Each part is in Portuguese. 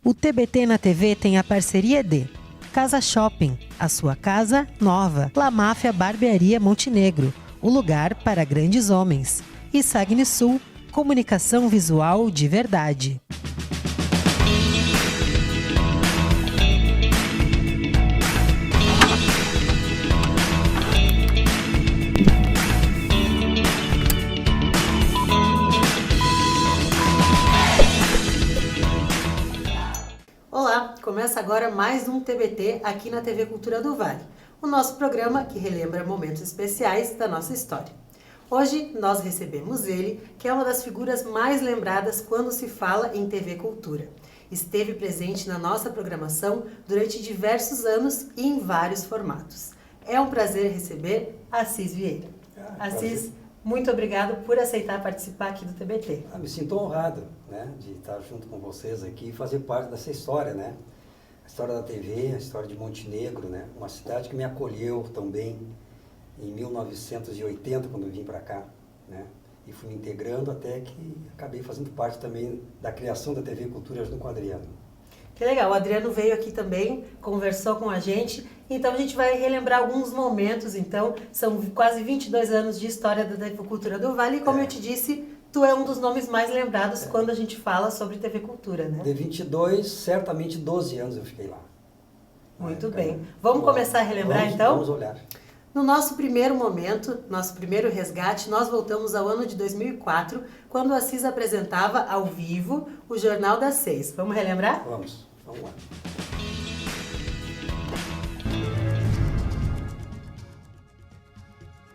O TBT na TV tem a parceria de Casa Shopping, a sua casa nova. La Máfia Barbearia Montenegro, o lugar para grandes homens. E Sagni Sul, comunicação visual de verdade. Olá, começa agora mais um TBT aqui na TV Cultura do Vale, o nosso programa que relembra momentos especiais da nossa história. Hoje nós recebemos ele, que é uma das figuras mais lembradas quando se fala em TV Cultura. Esteve presente na nossa programação durante diversos anos e em vários formatos. É um prazer receber Assis Vieira. Assis, muito obrigado por aceitar participar aqui do TBT. Me sinto honrado, né, de estar junto com vocês aqui e fazer parte dessa história, né? A história da TV, a história de Montenegro, né? Uma cidade que me acolheu também em 1980, quando eu vim para cá, né? E fui me integrando até que acabei fazendo parte também da criação da TV Cultura junto com o Adriano. Que legal, o Adriano veio aqui também, conversou com a gente, então a gente vai relembrar alguns momentos, então, são quase 22 anos de história da TV Cultura do Vale, e como eu te disse, tu é um dos nomes mais lembrados quando a gente fala sobre TV Cultura, né? De 22, certamente 12 anos eu fiquei lá. Muito bem. Vamos começar a relembrar então? Vamos olhar. No nosso primeiro momento, nosso primeiro resgate, nós voltamos ao ano de 2004, quando o Assis apresentava ao vivo o Jornal das 6. Vamos relembrar? Vamos lá.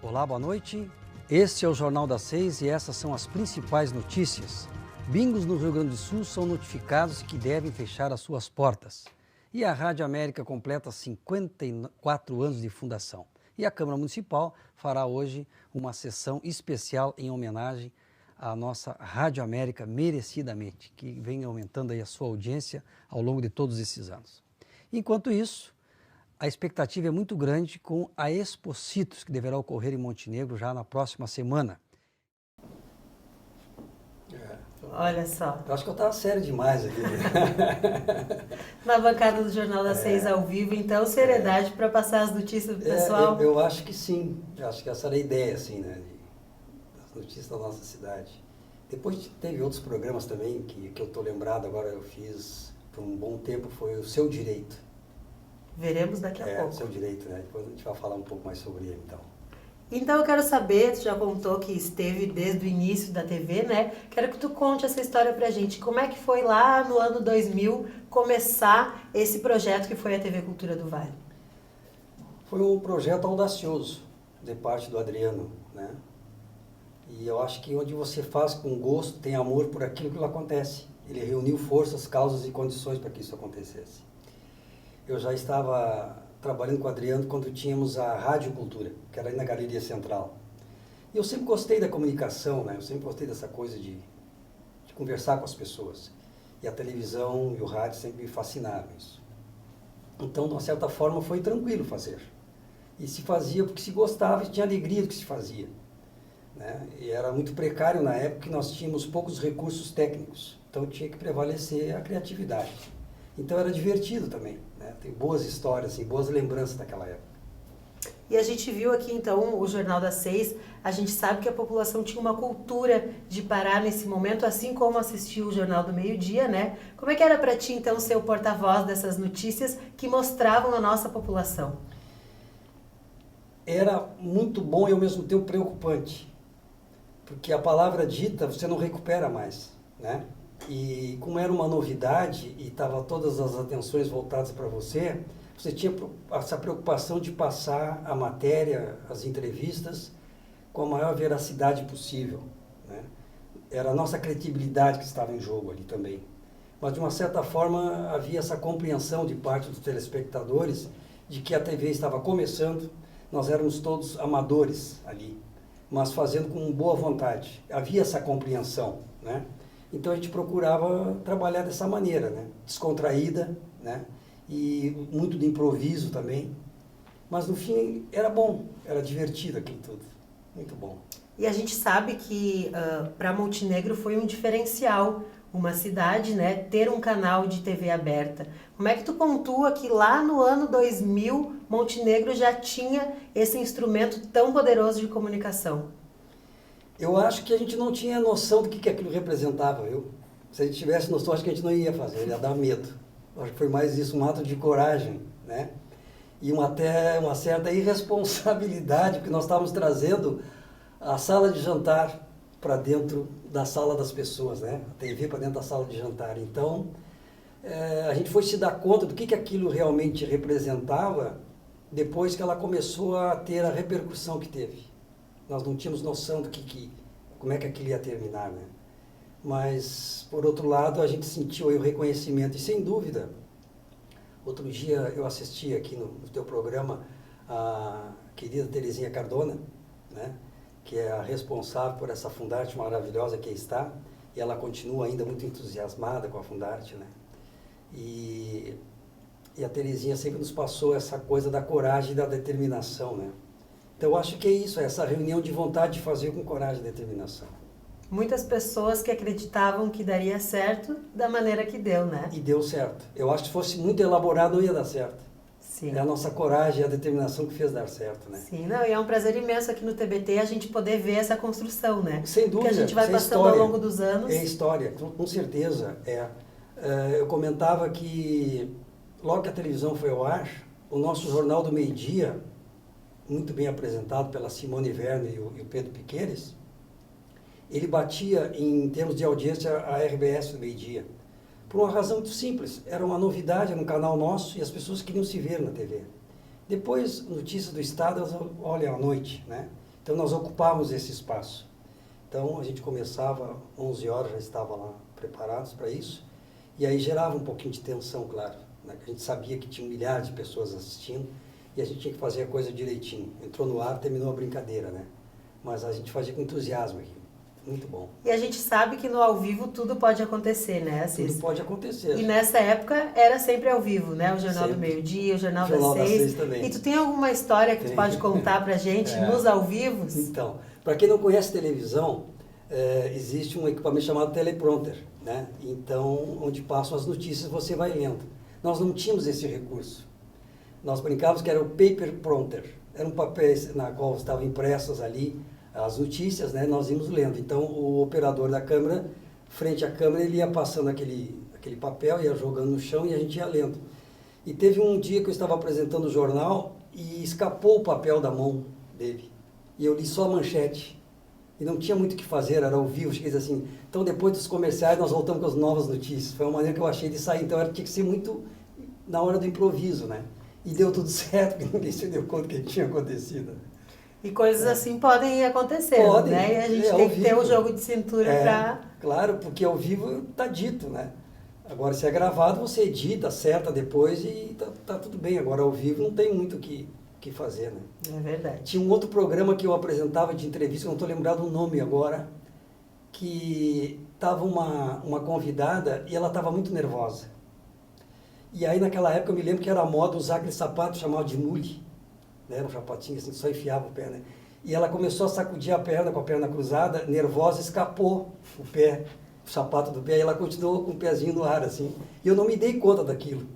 Olá, boa noite. Este é o Jornal das 6 e essas são as principais notícias. Bingos no Rio Grande do Sul são notificados que devem fechar as suas portas. E a Rádio América completa 54 anos de fundação. E a Câmara Municipal fará hoje uma sessão especial em homenagem à nossa Rádio América, merecidamente, que vem aumentando aí a sua audiência ao longo de todos esses anos. Enquanto isso, a expectativa é muito grande com a Expocitos, que deverá ocorrer em Montenegro já na próxima semana. Olha só. Eu acho que eu estava sério demais aqui. Na bancada do Jornal das 6 ao vivo, então, seriedade para passar as notícias do pessoal. Eu acho que sim. Eu acho que essa era a ideia, assim, né? Das notícias da nossa cidade. Depois teve outros programas também que eu estou lembrado, agora eu fiz por um bom tempo, foi o Seu Direito. Veremos daqui a pouco. O Seu Direito, né? Depois a gente vai falar um pouco mais sobre ele, então. Então eu quero saber, tu já contou que esteve desde o início da TV, né? Quero que tu conte essa história pra gente. Como é que foi lá no ano 2000 começar esse projeto que foi a TV Cultura do Vale? Foi um projeto audacioso de parte do Adriano, né? E eu acho que onde você faz com gosto, tem amor por aquilo que acontece. Ele reuniu forças, causas e condições para que isso acontecesse. Eu já estava trabalhando com o Adriano quando tínhamos a Rádio Cultura, que era aí na Galeria Central. E eu sempre gostei da comunicação, né? Eu sempre gostei dessa coisa de conversar com as pessoas. E a televisão e o rádio sempre me fascinaram isso. Então, de uma certa forma, foi tranquilo fazer. E se fazia porque se gostava e tinha alegria do que se fazia, né? E era muito precário na época que nós tínhamos poucos recursos técnicos. Então, tinha que prevalecer a criatividade. Então, era divertido também. Tem boas histórias, assim, boas lembranças daquela época. E a gente viu aqui, então, o Jornal das 6. A gente sabe que a população tinha uma cultura de parar nesse momento, assim como assistiu o Jornal do Meio-Dia, né? Como é que era para ti, então, ser o porta-voz dessas notícias que mostravam a nossa população? Era muito bom e, ao mesmo tempo, preocupante. Porque a palavra dita, você não recupera mais, né? E como era uma novidade e estava todas as atenções voltadas para você, você tinha essa preocupação de passar a matéria, as entrevistas, com a maior veracidade possível, né? Era a nossa credibilidade que estava em jogo ali também. Mas, de uma certa forma, havia essa compreensão de parte dos telespectadores de que a TV estava começando, nós éramos todos amadores ali, mas fazendo com boa vontade. Havia essa compreensão, né? Então a gente procurava trabalhar dessa maneira, né? Descontraída, né? E muito de improviso também. Mas no fim era bom, era divertido aquilo tudo. Muito bom. E a gente sabe que para Montenegro foi um diferencial uma cidade, né, ter um canal de TV aberta. Como é que tu pontua que lá no ano 2000, Montenegro já tinha esse instrumento tão poderoso de comunicação? Eu acho que a gente não tinha noção do que aquilo representava, viu? Se a gente tivesse noção, acho que a gente não ia fazer, ia dar medo. Acho que foi mais isso, um ato de coragem, né? E até uma certa irresponsabilidade, porque nós estávamos trazendo a sala de jantar para dentro da sala das pessoas, né? A TV para dentro da sala de jantar. Então, a gente foi se dar conta do que aquilo realmente representava depois que ela começou a ter a repercussão que teve. Nós não tínhamos noção do como é que aquilo ia terminar, né? Mas, por outro lado, a gente sentiu aí o reconhecimento. E, sem dúvida, outro dia eu assisti aqui no teu programa a querida Terezinha Cardona, né? Que é a responsável por essa Fundarte maravilhosa que está, e ela continua ainda muito entusiasmada com a Fundarte, né? E a Terezinha sempre nos passou essa coisa da coragem e da determinação, né? Então, eu acho que é isso, essa reunião de vontade de fazer com coragem e determinação. Muitas pessoas que acreditavam que daria certo da maneira que deu, né? E deu certo. Eu acho que se fosse muito elaborado, não ia dar certo. Sim. É a nossa coragem e a determinação que fez dar certo, né? Sim, não, e é um prazer imenso aqui no TBT a gente poder ver essa construção, né? Sem dúvida. Que a gente vai passando ao longo dos anos. É história, com certeza. Eu comentava que logo que a televisão foi ao ar, o nosso Jornal do Meio-Dia, muito bem apresentado pela Simone Verne e o Pedro Piqueires, ele batia, em termos de audiência, a RBS do meio-dia. Por uma razão muito simples. Era uma novidade, era um canal nosso e as pessoas queriam se ver na TV. Depois, notícias do Estado, elas olham à noite, né? Então, nós ocupávamos esse espaço. Então, a gente começava, 11 horas, já estava lá preparados para isso. E aí gerava um pouquinho de tensão, claro, né? A gente sabia que tinha milhares de pessoas assistindo e a gente tinha que fazer a coisa direitinho. Entrou no ar, terminou a brincadeira, né? Mas a gente fazia com entusiasmo aqui. Muito bom. E a gente sabe que no ao vivo tudo pode acontecer, né, Assis? Tudo pode acontecer. E nessa época era sempre ao vivo, né? O Jornal Sempre. do Meio-Dia, o Jornal das das 6. Seis também. E tu tem alguma história que tu pode contar pra gente nos ao vivos? Então, para quem não conhece televisão, existe um equipamento chamado teleprompter, né? Então, onde passam as notícias, você vai lendo. Nós não tínhamos esse recurso. Nós brincávamos que era o paper prompter. Era um papel na qual estavam impressas ali as notícias, né? Nós íamos lendo. Então, o operador da câmera, frente à câmera, ele ia passando aquele papel, ia jogando no chão e a gente ia lendo. E teve um dia que eu estava apresentando o jornal e escapou o papel da mão dele. E eu li só a manchete. E não tinha muito o que fazer, era ao vivo. Cheguei assim, então depois dos comerciais nós voltamos com as novas notícias. Foi uma maneira que eu achei de sair. Então tinha que ser muito na hora do improviso, né? E deu tudo certo, porque ninguém se deu conta que tinha acontecido. E coisas assim podem acontecer, né? E a gente tem que ter um jogo de cintura para... Claro, porque ao vivo está dito, né? Agora, se é gravado, você edita, acerta depois e tá tudo bem. Agora, ao vivo, não tem muito o que fazer, né? É verdade. Tinha um outro programa que eu apresentava de entrevista, eu não estou lembrado o nome agora, que estava uma convidada e ela estava muito nervosa. E aí, naquela época, eu me lembro que era a moda usar aquele sapato chamado de mule. Né? Era um sapatinho assim, só enfiava o pé, né? E ela começou a sacudir a perna com a perna cruzada, nervosa, escapou o pé, o sapato do pé, e ela continuou com o pezinho no ar, assim. E eu não me dei conta daquilo.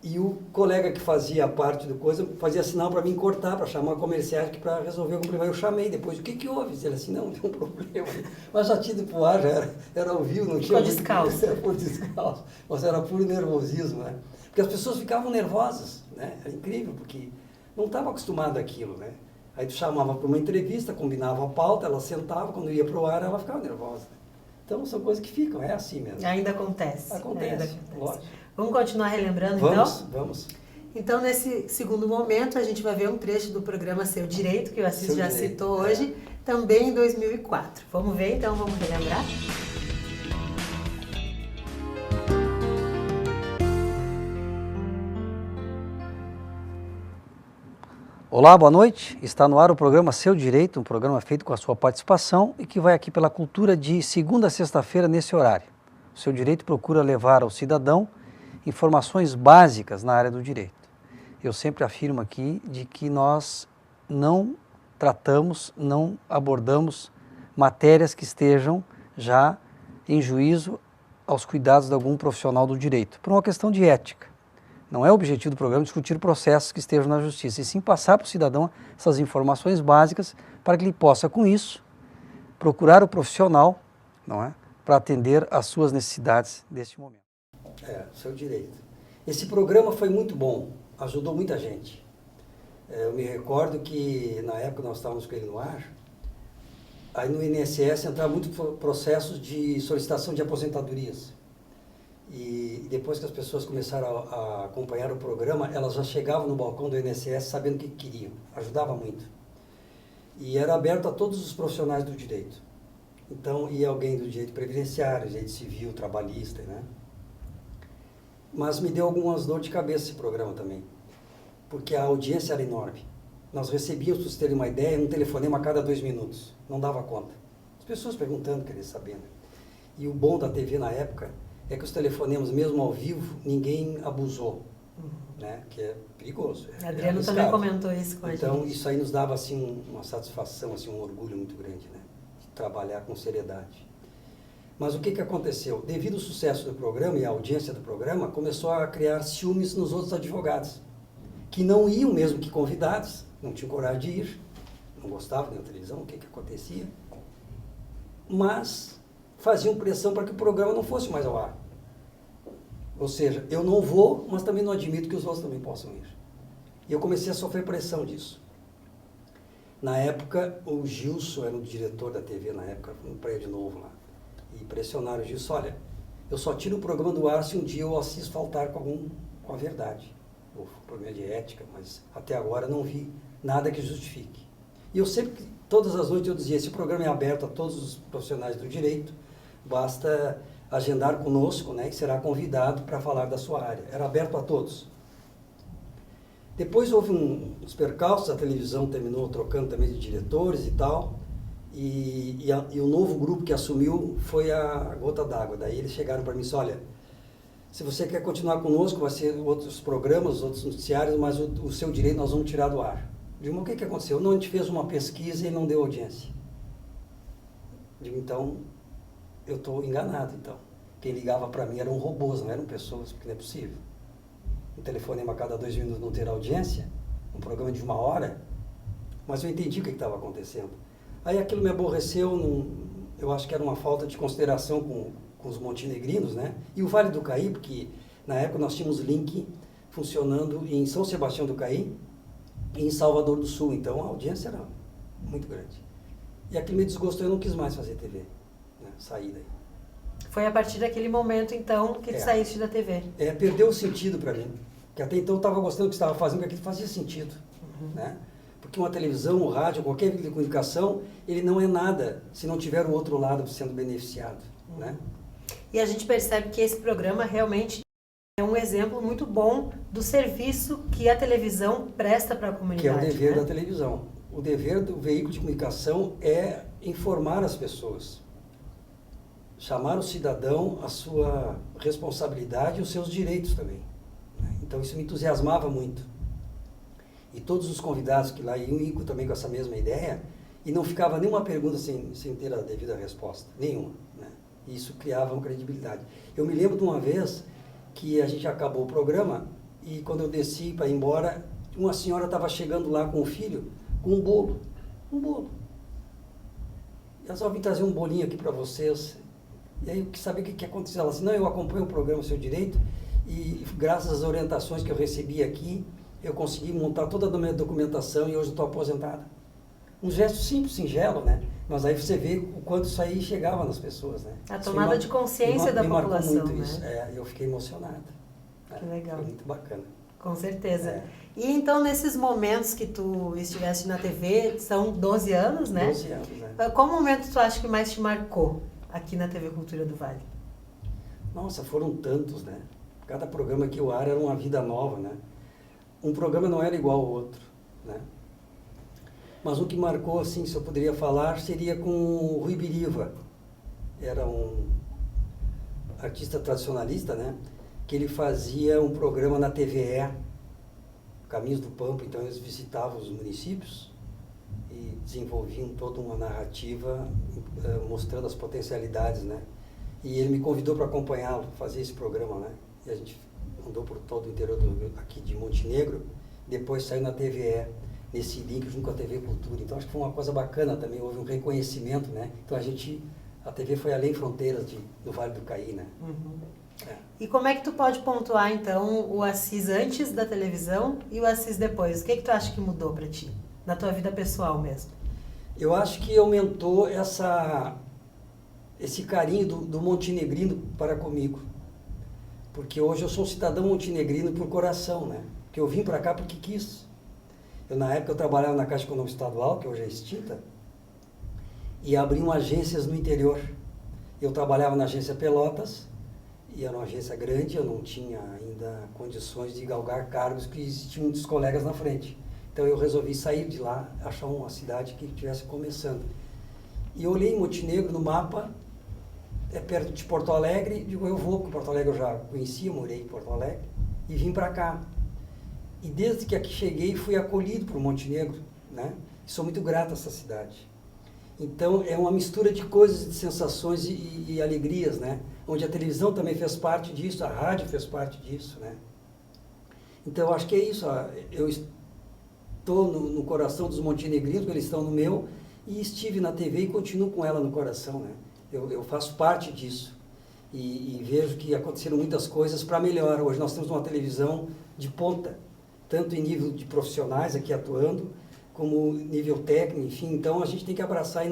E o colega que fazia a parte do coisa, fazia sinal para mim cortar, para chamar comerciais para resolver algum problema. Eu chamei depois, o que houve? Ele assim, não, tem um problema. Mas já tinha ido pro ar, já era ao vivo, não tinha... Ficou descalço. Ficou descalço. Mas era puro nervosismo, né? Porque as pessoas ficavam nervosas, né? Era incrível, porque não estava acostumado àquilo, né? Aí tu chamava para uma entrevista, combinava a pauta, ela sentava, quando ia pro ar, ela ficava nervosa. Então, são coisas que ficam, é assim mesmo. Ainda acontece. Acontece, lógico. Vamos continuar relembrando, então? Vamos. Então, nesse segundo momento, a gente vai ver um trecho do programa Seu Direito, que o Assis já citou hoje, também em 2004. Vamos ver, então, vamos relembrar? Olá, boa noite. Está no ar o programa Seu Direito, um programa feito com a sua participação e que vai aqui pela Cultura de segunda a sexta-feira nesse horário. O Seu Direito procura levar ao cidadão informações básicas na área do direito. Eu sempre afirmo aqui de que nós não tratamos, não abordamos matérias que estejam já em juízo aos cuidados de algum profissional do direito, por uma questão de ética. Não é o objetivo do programa discutir processos que estejam na justiça, e sim passar para o cidadão essas informações básicas para que ele possa, com isso, procurar o profissional, não é, para atender às suas necessidades neste momento. Seu direito. Esse programa foi muito bom, ajudou muita gente. Eu me recordo que na época nós estávamos com ele no ar, aí no INSS entraram muitos processos de solicitação de aposentadorias. E depois que as pessoas começaram a acompanhar o programa, elas já chegavam no balcão do INSS sabendo o que queriam. Ajudava muito. E era aberto a todos os profissionais do direito. Então, ia alguém do direito previdenciário, direito civil, trabalhista, né? Mas me deu algumas dores de cabeça esse programa também, porque a audiência era enorme. Nós recebíamos, para vocês terem uma ideia, um telefonema a cada 2 minutos. Não dava conta. As pessoas perguntando, querendo saber. Né? E o bom da TV na época é que os telefonemas, mesmo ao vivo, ninguém abusou, né? Que é perigoso. Adriano também comentou isso com a gente. Então, isso aí nos dava assim, uma satisfação, assim, um orgulho muito grande, né? De trabalhar com seriedade. Mas o que aconteceu? Devido ao sucesso do programa e à audiência do programa, começou a criar ciúmes nos outros advogados, que não iam mesmo que convidados, não tinham coragem de ir, não gostavam da televisão, o que acontecia, mas faziam pressão para que o programa não fosse mais ao ar. Ou seja, eu não vou, mas também não admito que os outros também possam ir. E eu comecei a sofrer pressão disso. Na época, o Gilson era o diretor da TV, na época, no prédio novo lá. E pressionaram o Gilson, olha, eu só tiro o programa do ar se um dia eu assisto faltar com a verdade. Ou problema de ética, mas até agora não vi nada que justifique. E eu sempre, todas as noites eu dizia, esse programa é aberto a todos os profissionais do direito, basta agendar conosco, né, e será convidado para falar da sua área. Era aberto a todos. Depois houve uns percalços, a televisão terminou trocando também de diretores e tal, e o novo grupo que assumiu foi a Gota d'Água. Daí eles chegaram para mim e disseram, olha, se você quer continuar conosco, vai ser outros programas, outros noticiários, mas o seu direito nós vamos tirar do ar. Eu digo, mas o que aconteceu? Não, a gente fez uma pesquisa e não deu audiência. Eu digo, então, eu estou enganado, então. Quem ligava para mim eram robôs, não eram pessoas, porque não é possível. Um telefonema a cada 2 minutos não ter audiência, um programa de 1 hora, mas eu entendi o que estava acontecendo. Aí aquilo me aborreceu, eu acho que era uma falta de consideração com os montenegrinos, né? E o Vale do Caí, porque na época nós tínhamos link funcionando em São Sebastião do Caí e em Salvador do Sul, então a audiência era muito grande. E aquilo me desgostou, eu não quis mais fazer TV, né? Saí daí. Foi a partir daquele momento, então, que tu saíste da TV. Perdeu o sentido para mim, que até então eu estava gostando do que estava fazendo, porque aquilo fazia sentido, né? Porque uma televisão, um rádio, qualquer veículo de comunicação, ele não é nada se não tiver o outro lado sendo beneficiado, né? E a gente percebe que esse programa realmente é um exemplo muito bom do serviço que a televisão presta para a comunidade. Que é o dever, né? da televisão. O dever do veículo de comunicação é informar as pessoas, chamar o cidadão à sua responsabilidade e os seus direitos também, né? Então isso me entusiasmava muito. E todos os convidados que lá iam também com essa mesma ideia, e não ficava nenhuma pergunta sem ter a devida resposta, nenhuma, né? E isso criava uma credibilidade. Eu me lembro de uma vez que a gente acabou o programa e quando eu desci para ir embora, uma senhora estava chegando lá com o filho com um bolo. E ela só vim trazer um bolinho aqui para vocês. E aí eu quis saber o que aconteceu. Ela disse, não, eu acompanho o programa Seu Direito e graças às orientações que eu recebi aqui, eu consegui montar toda a minha documentação e hoje eu estou aposentada. Um gesto simples, singelo, né? Mas aí você vê o quanto isso aí chegava nas pessoas, né? A tomada de consciência da população, marcou muito, né? Isso. Eu fiquei emocionado. Que legal. Foi muito bacana. Com certeza. E então, nesses momentos que tu estiveste na TV, são 12 anos, né? 12 anos, né? Qual momento tu acha que mais te marcou aqui na TV Cultura do Vale? Nossa, foram tantos, né? Cada programa que eu era uma vida nova, né? Um programa não era igual ao outro, né? Mas o que marcou, assim, se eu poderia falar, seria com o Rui Biriva. Era um artista tradicionalista, né? Que ele fazia um programa na TVE, Caminhos do Pampa, então eles visitavam os municípios e desenvolviam toda uma narrativa mostrando as potencialidades, né? E ele me convidou para acompanhá-lo, fazer esse programa, né? E a gente andou por todo o interior aqui de Montenegro, depois saiu na TVE, nesse link junto com a TV Cultura. Então acho que foi uma coisa bacana também, houve um reconhecimento, né? Então a TV foi além fronteiras do Vale do Caí, né? Uhum. E como é que tu pode pontuar, então, o Assis antes da televisão e o Assis depois? O que tu acha que mudou para ti, na tua vida pessoal mesmo? Eu acho que aumentou esse carinho do montenegrino para comigo. Porque hoje eu sou um cidadão montenegrino por coração, né? Porque eu vim para cá porque quis. Na época eu trabalhava na Caixa Econômica Estadual, que hoje é extinta, e abriam agências no interior. Eu trabalhava na agência Pelotas, e era uma agência grande, eu não tinha ainda condições de galgar cargos que existiam muitos colegas na frente. Então eu resolvi sair de lá, achar uma cidade que estivesse começando. E eu olhei em Montenegro no mapa, é perto de Porto Alegre, digo, eu vou, porque Porto Alegre eu já conhecia, morei em Porto Alegre, e vim para cá. E desde que aqui cheguei, fui acolhido por Montenegro, né? Sou muito grato a essa cidade. Então, é uma mistura de coisas, de sensações e alegrias, né? Onde a televisão também fez parte disso, a rádio fez parte disso, né? Então, eu acho que é isso. Eu estou no coração dos montenegrinos, eles estão no meu, e estive na TV e continuo com ela no coração, né? Eu faço parte disso. E vejo que aconteceram muitas coisas para melhor. Hoje nós temos uma televisão de ponta, tanto em nível de profissionais aqui atuando, como nível técnico, enfim. Então a gente tem que abraçar e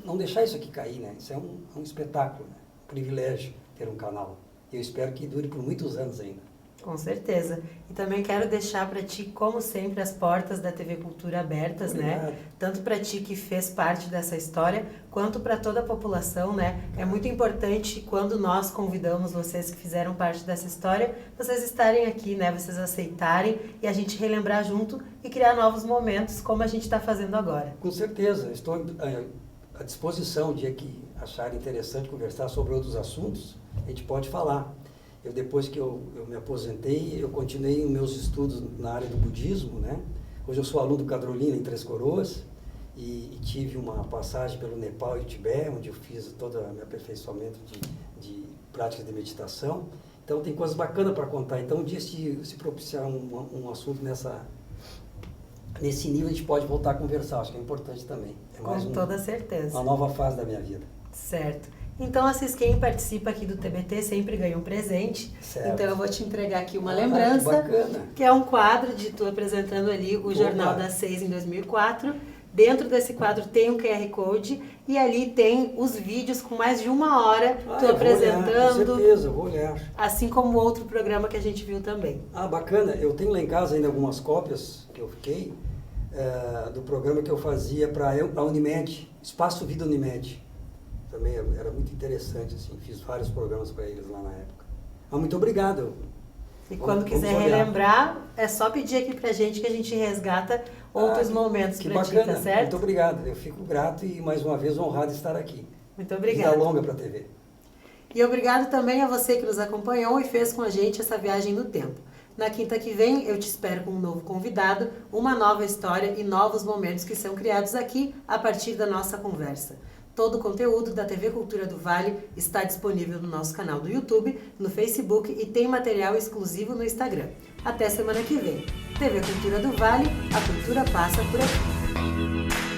não deixar isso aqui cair, né? Isso é um espetáculo, né? Um privilégio ter um canal. E eu espero que dure por muitos anos ainda. Com certeza. E também quero deixar para ti, como sempre, as portas da TV Cultura abertas, né? Tanto para ti que fez parte dessa história, quanto para toda a população, né? É muito importante quando nós convidamos vocês que fizeram parte dessa história, vocês estarem aqui, né? Vocês aceitarem e a gente relembrar junto e criar novos momentos, como a gente está fazendo agora. Com certeza. Estou à disposição, o dia que acharem interessante conversar sobre outros assuntos, a gente pode falar. Depois que eu me aposentei, eu continuei os meus estudos na área do budismo, né? Hoje eu sou aluno do Cadrolina em Três Coroas e tive uma passagem pelo Nepal e o Tibete, onde eu fiz todo o meu aperfeiçoamento de práticas de meditação. Então tem coisas bacanas para contar. Então um dia se propiciar um assunto nesse nível, a gente pode voltar a conversar. Acho que é importante também. Com toda certeza. Uma nova fase da minha vida. Certo. Então, Assis, quem participa aqui do TBT sempre ganha um presente. Certo. Então, eu vou te entregar aqui uma lembrança, que é um quadro de tu apresentando ali o Jornal das 6 em 2004. Dentro desse quadro tem um QR Code e ali tem os vídeos com mais de 1 hora tu apresentando. Olhar, com certeza, eu vou olhar. Assim como outro programa que a gente viu também. Bacana. Eu tenho lá em casa ainda algumas cópias que eu fiquei do programa que eu fazia para a Unimed, Espaço Vida Unimed. Também era muito interessante, assim, fiz vários programas para eles lá na época. Muito obrigado. E quando quiser relembrar, é só pedir aqui pra gente que a gente resgata outros momentos pra ti, tá certo? Muito obrigado, eu fico grato e mais uma vez honrado estar aqui. Muito obrigada. Vida longa pra TV. E obrigado também a você que nos acompanhou e fez com a gente essa viagem no tempo. Na quinta que vem, eu te espero com um novo convidado, uma nova história e novos momentos que são criados aqui a partir da nossa conversa. Todo o conteúdo da TV Cultura do Vale está disponível no nosso canal do YouTube, no Facebook e tem material exclusivo no Instagram. Até semana que vem. TV Cultura do Vale, a cultura passa por aqui.